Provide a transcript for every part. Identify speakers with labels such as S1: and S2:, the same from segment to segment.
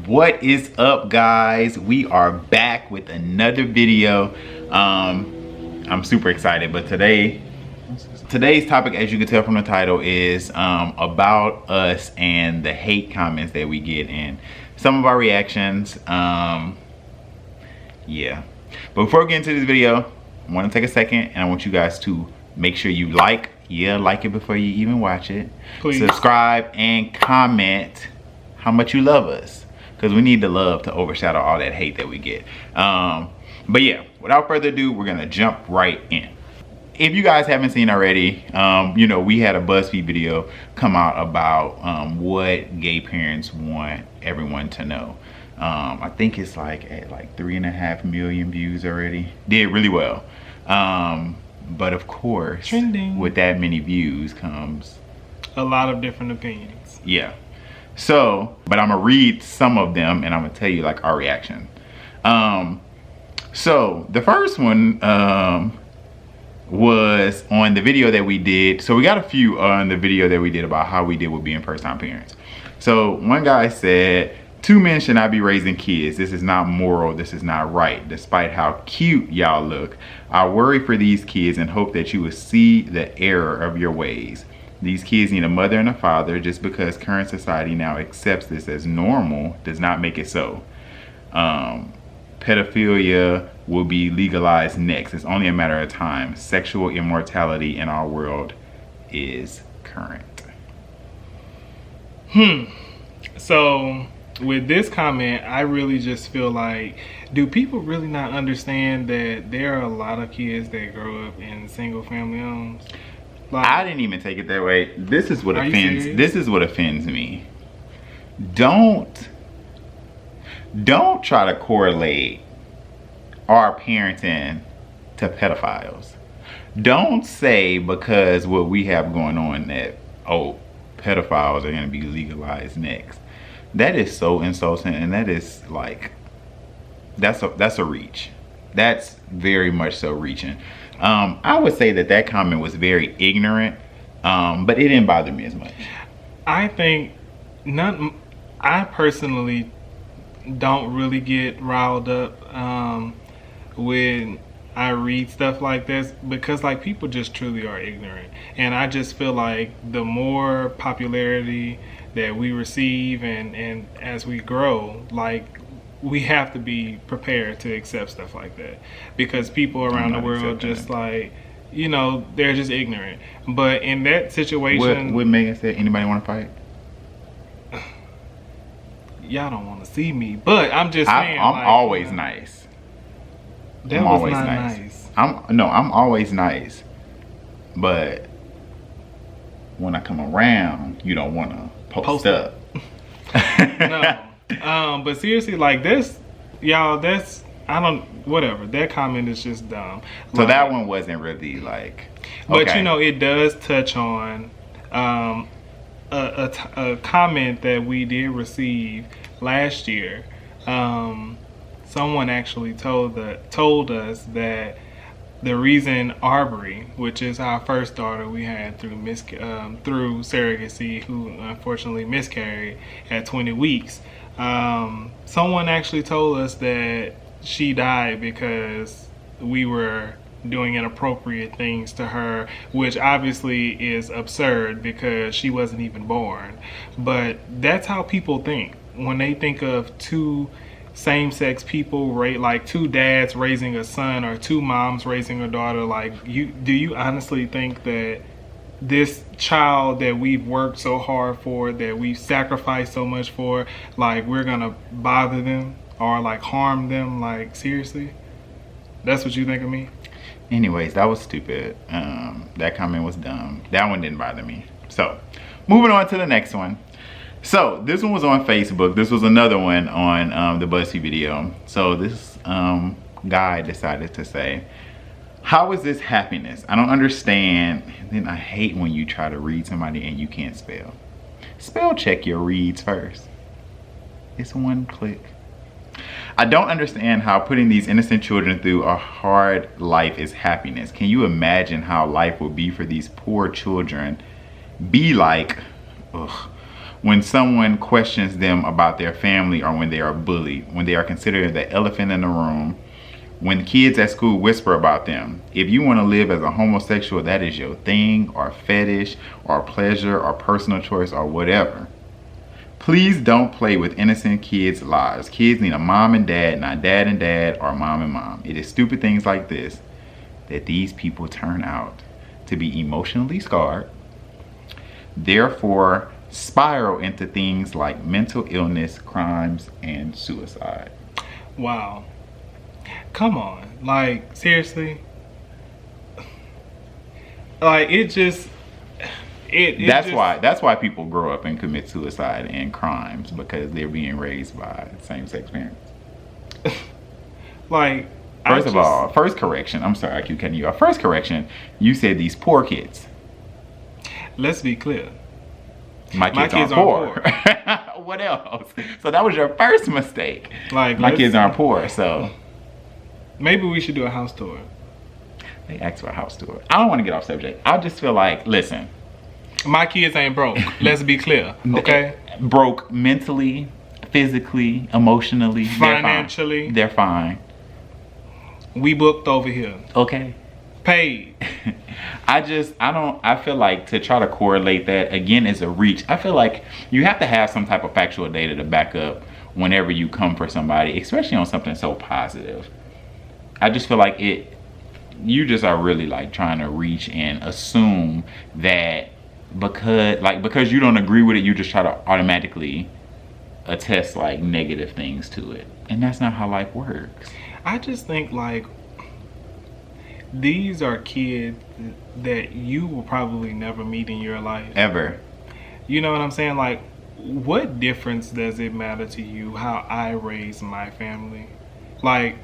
S1: What is up, guys? We are back with another video. I'm super excited, but today's topic, as you can tell from the title, is about us and the hate comments that we get and some of our reactions. Yeah, but before we get into this video, I want to take a second and I want you guys to make sure you like it before you even watch it. Please subscribe and comment how much you love us, because we need the love to overshadow all that hate that we get. But yeah, without further ado, we're gonna jump right in. If you guys haven't seen already, you know, we had a BuzzFeed video come out about what gay parents want everyone to know. I think it's like at like 3.5 million views already. Did really well. But of course, trending. With that many views comes
S2: a lot of different opinions.
S1: Yeah. So, but I'm gonna read some of them and I'm gonna tell you like our reaction. So the first one was on the video that we did. So we got a few on the video that we did about how we did with being first-time parents. So one guy said, 2 men should not be raising kids. This is not moral. This is not right. Despite how cute y'all look, I worry for these kids and hope that you will see the error of your ways. These kids need a mother and a father. Just because current society now accepts this as normal does not make it so. Pedophilia will be legalized next. It's only a matter of time. Sexual immortality in our world is current.
S2: So with this comment, I really just feel like, do people really not understand that there are a lot of kids that grow up in single family homes? Like,
S1: I didn't even take it that way. This is what offends. This is what offends me. Don't try to correlate our parenting to pedophiles. Don't say because what we have going on that, oh, pedophiles are gonna be legalized next. That is so insulting, and that is like, that's a reach. That's very much so reaching. I would say that comment was very ignorant, but it didn't bother me as much.
S2: I think I personally don't really get riled up when I read stuff like this, because like people just truly are ignorant, and I just feel like the more popularity that we receive and as we grow, like, we have to be prepared to accept stuff like that, because people around the world just like, you know, they're just ignorant. But in that situation,
S1: what Megan said, anybody want to fight?
S2: Y'all don't want to see me, but I'm just saying,
S1: I'm like, always nice.
S2: That was always not nice.
S1: I'm always nice, but when I come around, you don't want to post up.
S2: No. But seriously, like this, y'all, whatever. That comment is just dumb.
S1: So like, that one wasn't really like, okay.
S2: But you know, it does touch on a comment that we did receive last year. Someone actually told us that the reason Arbery, which is our first daughter we had through surrogacy, who unfortunately miscarried at 20 weeks, someone actually told us that she died because we were doing inappropriate things to her, which obviously is absurd because she wasn't even born. But that's how people think when they think of two same-sex people, like two dads raising a son or two moms raising a daughter. Like, do you honestly think that this child that we've worked so hard for, that we've sacrificed so much for, like, we're gonna bother them or like harm them? Like, seriously? That's what you think of me?
S1: Anyways, that was stupid. That comment was dumb. That one didn't bother me. So moving on to the next one. So this one was on Facebook. This was another one on the BuzzFeed video. So this guy decided to say, how is this happiness? I don't understand. And then I hate when you try to read somebody and you can't spell. Spell check your reads first. It's one click. I don't understand how putting these innocent children through a hard life is happiness. Can you imagine how life will be for these poor children? Be like, ugh. when someone questions them about their family, or when they are bullied, when they are considered the elephant in the room, when kids at school whisper about them. If you want to live as a homosexual, that is your thing, or fetish, or pleasure, or personal choice, or whatever. Please don't play with innocent kids' lives. Kids need a mom and dad, not dad and dad, or mom and mom. It is stupid things like this that these people turn out to be emotionally scarred, therefore spiral into things like mental illness, crimes, and suicide.
S2: Wow. Come on. Like, seriously? Like, it just...
S1: That's why people grow up and commit suicide and crimes, because they're being raised by same-sex parents.
S2: Like,
S1: first of all, first correction. I'm sorry, I keep cutting you off. First correction. You said these poor kids.
S2: Let's be clear.
S1: My kids aren't poor. What else? So that was your first mistake.
S2: Like,
S1: my kids aren't poor, so
S2: maybe we should do a house tour.
S1: They asked for a house tour. I don't want to get off subject. I just feel like, listen.
S2: My kids ain't broke. Let's be clear, okay?
S1: Broke mentally, physically, emotionally,
S2: financially.
S1: They're fine.
S2: We booked over here.
S1: Okay.
S2: Paid.
S1: I feel like to try to correlate that, again, is a reach. I feel like you have to have some type of factual data to back up whenever you come for somebody, especially on something so positive. I just feel like you just are really like trying to reach and assume that because you don't agree with it, you just try to automatically attest like negative things to it. And that's not how life works.
S2: I just think like these are kids that you will probably never meet in your life.
S1: Ever.
S2: You know what I'm saying? Like, what difference does it matter to you how I raise my family? Like,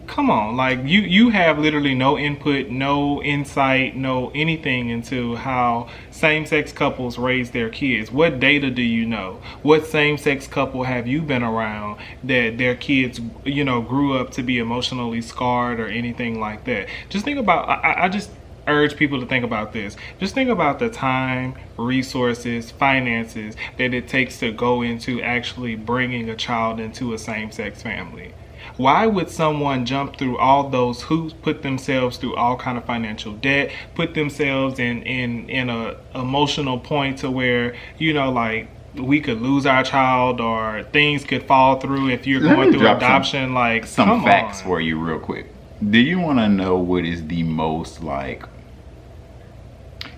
S2: come on, like you have literally no input, no insight, no anything into how same-sex couples raise their kids. What data do you know? What same-sex couple have you been around that their kids, you know, grew up to be emotionally scarred or anything like that? Just think about, I just urge people to think about this. Just think about the time, resources, finances that it takes to go into actually bringing a child into a same-sex family. Why would someone jump through all those hoops, put themselves through all kind of financial debt, put themselves in a emotional point to where, you know, like we could lose our child or things could fall through if you're going through adoption? Like,
S1: some facts for you real quick. Do you want to know what is the most like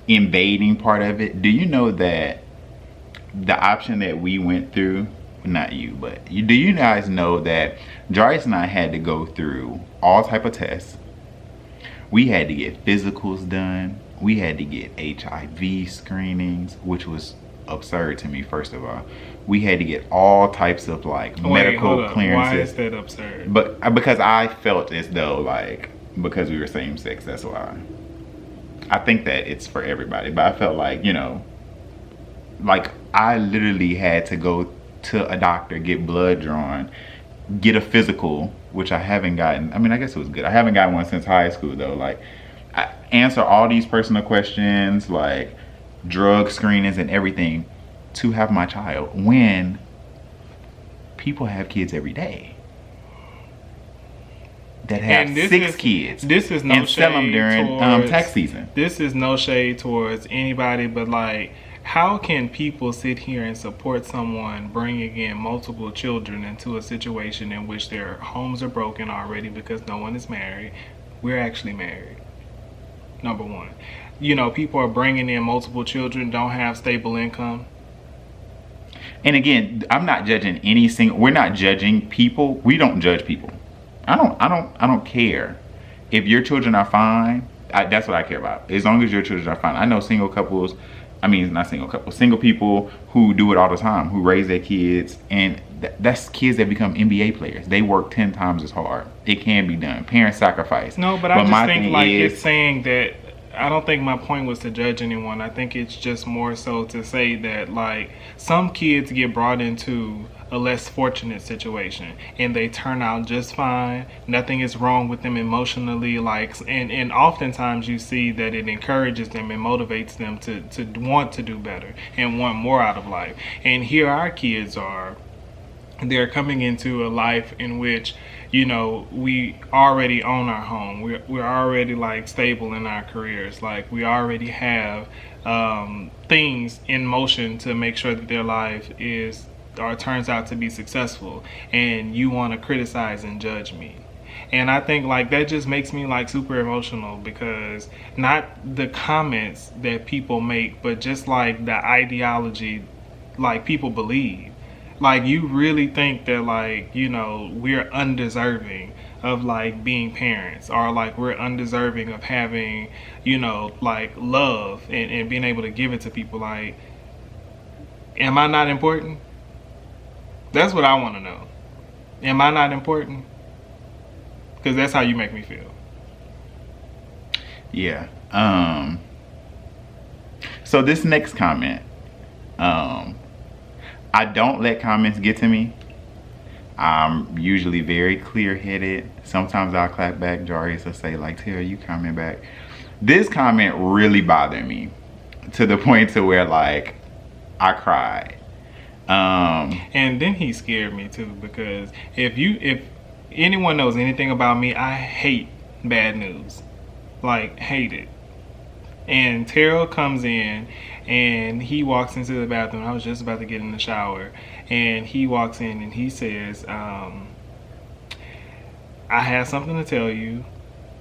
S1: invading part of it? Do you know that the option that we went through, not you, but do you guys know that Jarius and I had to go through all type of tests? We had to get physicals done. We had to get HIV screenings, which was absurd to me, first of all. We had to get all types of like medical clearances.
S2: Why is that absurd?
S1: But because I felt as though like, because we were same sex, that's why. I think that it's for everybody, but I felt like, you know, like I literally had to go to a doctor, get blood drawn, get a physical, which I haven't gotten. I mean, I guess it was good. I haven't gotten one since high school though. Like, I answer all these personal questions, like drug screenings and everything, to have my child, when people have kids every day that have six kids.
S2: This is no
S1: and
S2: shade
S1: sell them during tax season.
S2: This is no shade towards anybody, but like, how can people sit here and support someone bringing in multiple children into a situation in which their homes are broken already because no one is married? We're actually married. Number one. You know, people are bringing in multiple children, don't have stable income.
S1: And again, I'm not judging any single, we're not judging people. We don't judge people. I don't care if your children are fine. That's what I care about. As long as your children are fine. I know single couples, I mean, not single couples, single people who do it all the time, who raise their kids, and that's kids that become NBA players. They work 10 times as hard. It can be done. Parent sacrifice.
S2: No, but I just think like it's saying that, I don't think my point was to judge anyone. I think it's just more so to say that like some kids get brought into a less fortunate situation, and they turn out just fine. Nothing is wrong with them emotionally, like, and oftentimes you see that it encourages them and motivates them to want to do better and want more out of life. And here our kids are, they're coming into a life in which, you know, we already own our home. We're already like stable in our careers. Like, we already have things in motion to make sure that their life is or turns out to be successful. And you want to criticize and judge me. And I think like that just makes me like super emotional, because not the comments that people make, but just like the ideology like people believe. Like, you really think that, like, you know, we're undeserving of like being parents, or like we're undeserving of having, you know, like love and being able to give it to people. Like, am I not important? That's what I want to know. Am I not important? Because that's how you make me feel.
S1: Yeah. So this next comment, I don't let comments get to me. I'm usually very clear-headed. Sometimes I'll clap back. Jarius will say like, Terrell, you comment back. This comment really bothered me to the point to where like I cried.
S2: And then he scared me too, because if anyone knows anything about me, I hate bad news. Like, hate it. And Terrell comes in and he walks into the bathroom. I was just about to get in the shower, and he walks in and he says, I have something to tell you.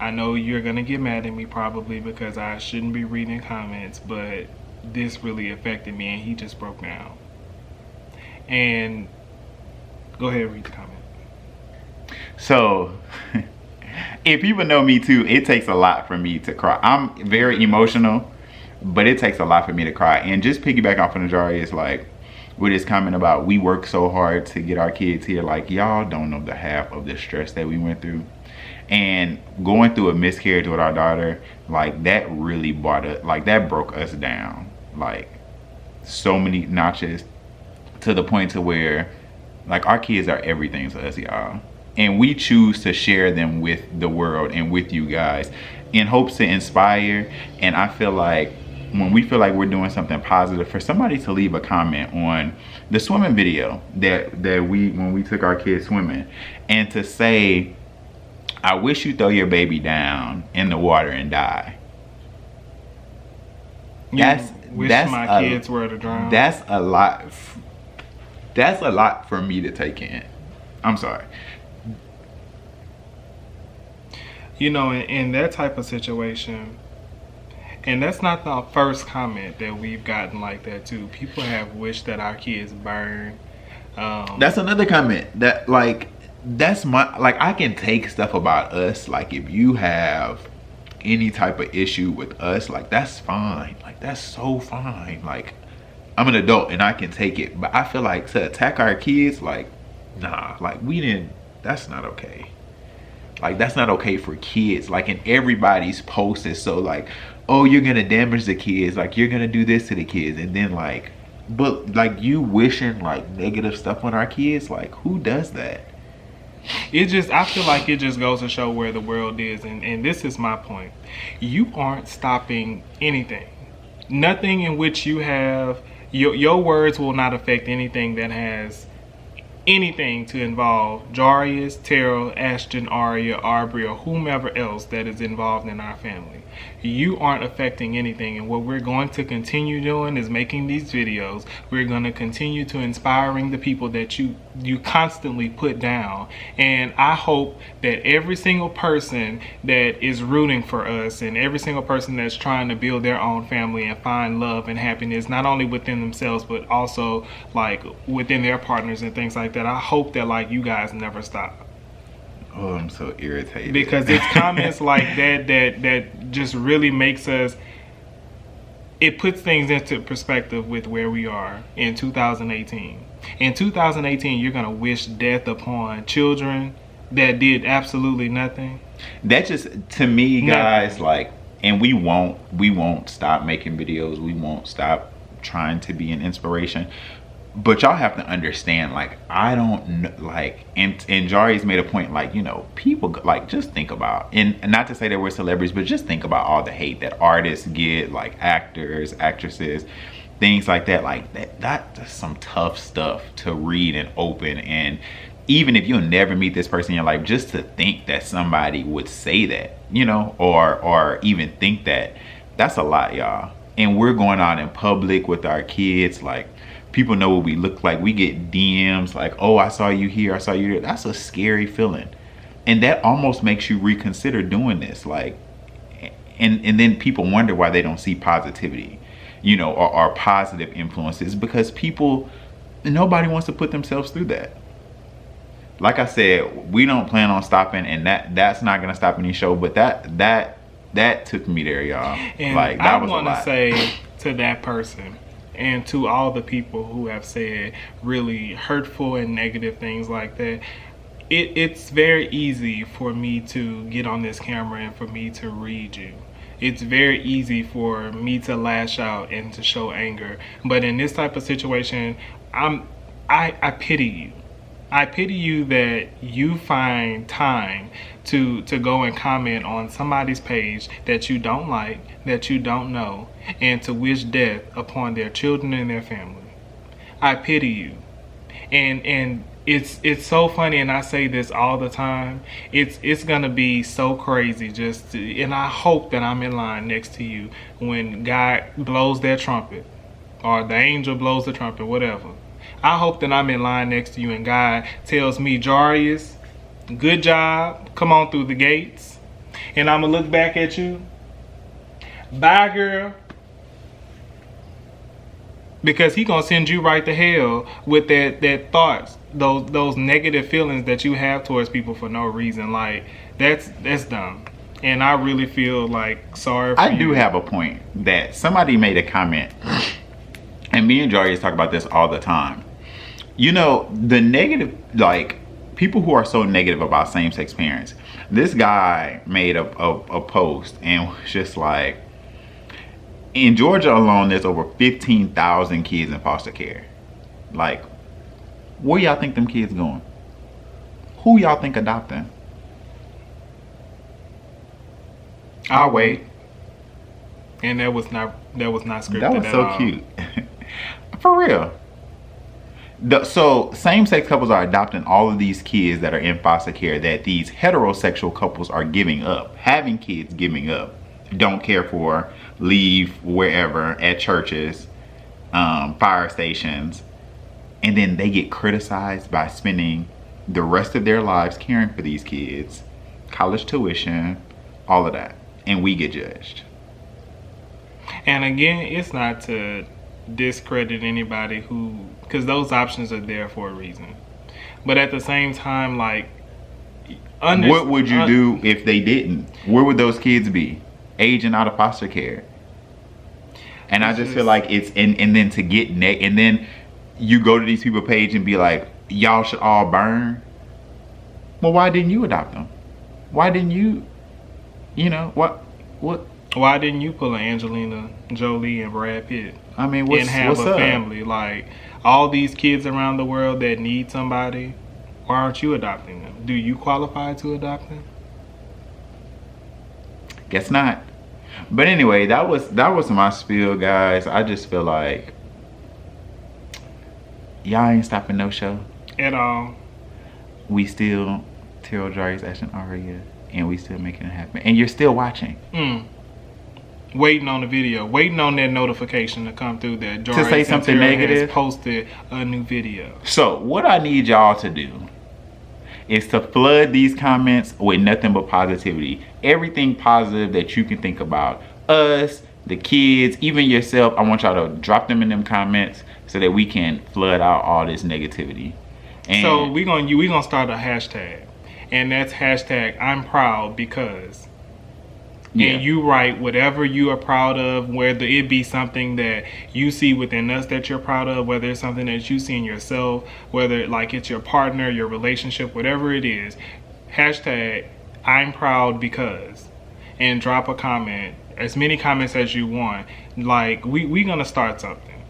S2: I know you're gonna get mad at me probably because I shouldn't be reading comments, but this really affected me. And he just broke down. And go ahead and read the comment.
S1: So if people know me too, it takes a lot for me to cry. I'm very emotional, but it takes a lot for me to cry. And just piggyback off of the Jarius, like with his comment about we work so hard to get our kids here, like y'all don't know the half of the stress that we went through. And going through a miscarriage with our daughter, like that really that broke us down like so many notches, to the point to where like our kids are everything to us, y'all. And we choose to share them with the world and with you guys in hopes to inspire. And I feel like when we feel like we're doing something positive, for somebody to leave a comment on the swimming video that when we took our kids swimming, and to say, I wish you throw your baby down in the water and die. That's
S2: my kids were to drown.
S1: That's a lot. That's a lot for me to take in. I'm sorry.
S2: You know, in that type of situation, and that's not the first comment that we've gotten like that too. People have wished that our kids burn.
S1: That's another comment that like, that's my, like I can take stuff about us. Like if you have any type of issue with us, like that's fine. Like that's so fine. Like I'm an adult and I can take it. But I feel like to attack our kids, like, nah, like that's not okay. Like that's not okay for kids. Like, and everybody's post is so like, oh, you're gonna damage the kids, like you're gonna do this to the kids. And then like, but like you wishing like negative stuff on our kids, like who does that?
S2: I feel like it just goes to show where the world is. And this is my point. You aren't stopping anything. Nothing in which you have, your words will not affect anything that has anything to involve Jarius, Terrell, Ashton, Aria, Aubrey, or whomever else that is involved in our family. You aren't affecting anything, and what we're going to continue doing is making these videos. We're going to continue to inspiring the people that you constantly put down. And I hope that every single person that is rooting for us, and every single person that's trying to build their own family and find love and happiness, not only within themselves but also like within their partners and things like that, I hope that like you guys never stop.
S1: Oh, I'm so irritated.
S2: Because it's comments like that just really makes us, it puts things into perspective with where we are in 2018. In 2018, you're going to wish death upon children that did absolutely nothing.
S1: That just, to me, guys, like, and we won't stop making videos. We won't stop trying to be an inspiration. But y'all have to understand, like, I don't know, like, and Jarius made a point, like, you know, people, like, just think about, and not to say that we're celebrities, but just think about all the hate that artists get, like actors, actresses, things like that. Like, that's some tough stuff to read and open. And even if you'll never meet this person in your life, just to think that somebody would say that, you know, or even think that, that's a lot, y'all. And we're going out in public with our kids, like, people know what we look like. We get DMs like, oh, I saw you here, I saw you there. That's a scary feeling. And that almost makes you reconsider doing this. Like, and then people wonder why they don't see positivity, you know, or positive influences, because nobody wants to put themselves through that. Like I said, we don't plan on stopping, and that's not gonna stop any show, but that took me there, y'all.
S2: And
S1: like, that was a lot.
S2: I want to say to that person, and to all the people who have said really hurtful and negative things like that, it's very easy for me to get on this camera and for me to read you. It's very easy for me to lash out and to show anger. But in this type of situation, I pity you. I pity you that you find time to go and comment on somebody's page that you don't like, that you don't know, and to wish death upon their children and their family. I pity you. And it's so funny, and I say this all the time. It's gonna be so crazy and I hope that I'm in line next to you when God blows that trumpet, or the angel blows the trumpet, whatever. I hope that I'm in line next to you and God tells me, Jarius, good job, come on through the gates. And I'm gonna look back at you, bye girl. Because he gonna send you right to hell with that thoughts, those negative feelings that you have towards people for no reason. Like, that's dumb. And I really feel like sorry for you.
S1: I do have a point that somebody made a comment, and me and Jarius talk about this all the time. You know, the negative, like, people who are so negative about same-sex parents. This guy made a post and was just like, in Georgia alone, there's over 15,000 kids in foster care. Like, where y'all think them kids going? Who y'all think adopting? I'll wait.
S2: And that was not scripted.
S1: That was
S2: at
S1: so
S2: all.
S1: cute. For real. So same-sex couples are adopting all of these kids that are in foster care that these heterosexual couples are giving up, having kids, giving up, don't care for, leave wherever, at churches, fire stations, and then they get criticized by spending the rest of their lives caring for these kids, college tuition, all of that, and we get judged.
S2: And again, it's not to discredit anybody because those options are there for a reason. But at the same time, like,
S1: what would you do if they didn't? Where would those kids be? Aging out of foster care. And I just feel like it's, and then to get and then you go to these people's page and be like, y'all should all burn. Well, why didn't you adopt them? Why didn't you, what?
S2: Why didn't you pull an Angelina Jolie and Brad Pitt?
S1: I mean,
S2: and have a family? Like, all these kids around the world that need somebody, why aren't you adopting them? Do you qualify to adopt them?
S1: Guess not. But anyway, that was my spiel, guys. I just feel like y'all ain't stopping no show
S2: at all.
S1: We still Terrell Jarius, Ashton Aria, and we still making it happen. And you're still watching.
S2: Waiting on the video, waiting on that notification to come through that Jarius
S1: to say something negative
S2: has posted a new video.
S1: So what I need y'all to do is to flood these comments with nothing but positivity. Everything positive that you can think about. Us, the kids, even yourself. I want y'all to drop them in them comments so that we can flood out all this negativity. And
S2: so we gonna start a hashtag, and that's hashtag I'm proud because. Yeah. And you write whatever you are proud of, whether it be something that you see within us that you're proud of, whether it's something that you see in yourself, whether like it's your partner, your relationship, whatever it is. Hashtag I'm proud because, and drop a comment, as many comments as you want. Like we gonna start something.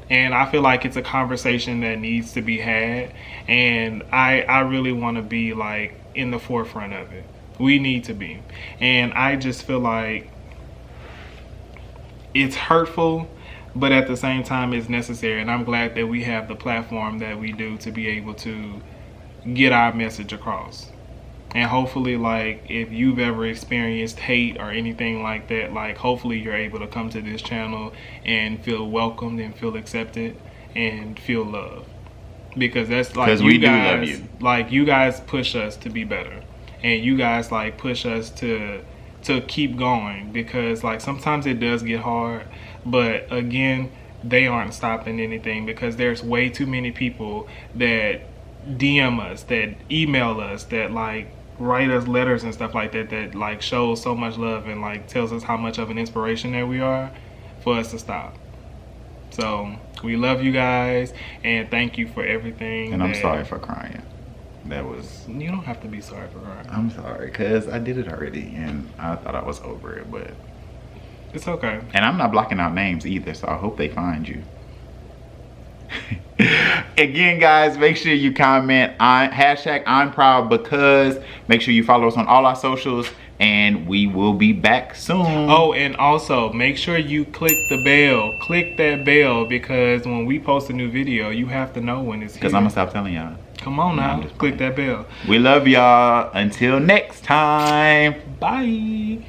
S2: And I feel like it's a conversation that needs to be had, and I really want to be like in the forefront of it. We need to be. And I just feel like it's hurtful, but at the same time it's necessary, and I'm glad that we have the platform that we do to be able to get our message across. And hopefully, like, if you've ever experienced hate or anything like that, like, hopefully you're able to come to this channel and feel welcomed and feel accepted and feel loved. Because that's like, you guys, do love you. Like, you guys push us to be better, and you guys like push us to keep going, because like sometimes it does get hard, but again, they aren't stopping anything, because there's way too many people that DM us, that email us, that like write us letters and stuff like that, that like shows so much love and like tells us how much of an inspiration that we are, for us to stop. So we love you guys, and thank you for everything.
S1: And I'm sorry for crying. That was...
S2: You don't have to be sorry for crying.
S1: I'm sorry, because I did it already, and I thought I was over it, but...
S2: It's okay.
S1: And I'm not blocking out names either, so I hope they find you. Again, guys, make sure you comment on hashtag I'm proud because. Make sure you follow us on all our socials, and we will be back soon.
S2: Oh, and also make sure you click the bell. Click that bell, because when we post a new video, you have to know when it's here.
S1: Because I'm gonna stop telling y'all.
S2: Come on now, click that bell.
S1: We love y'all. Until next time.
S2: Bye.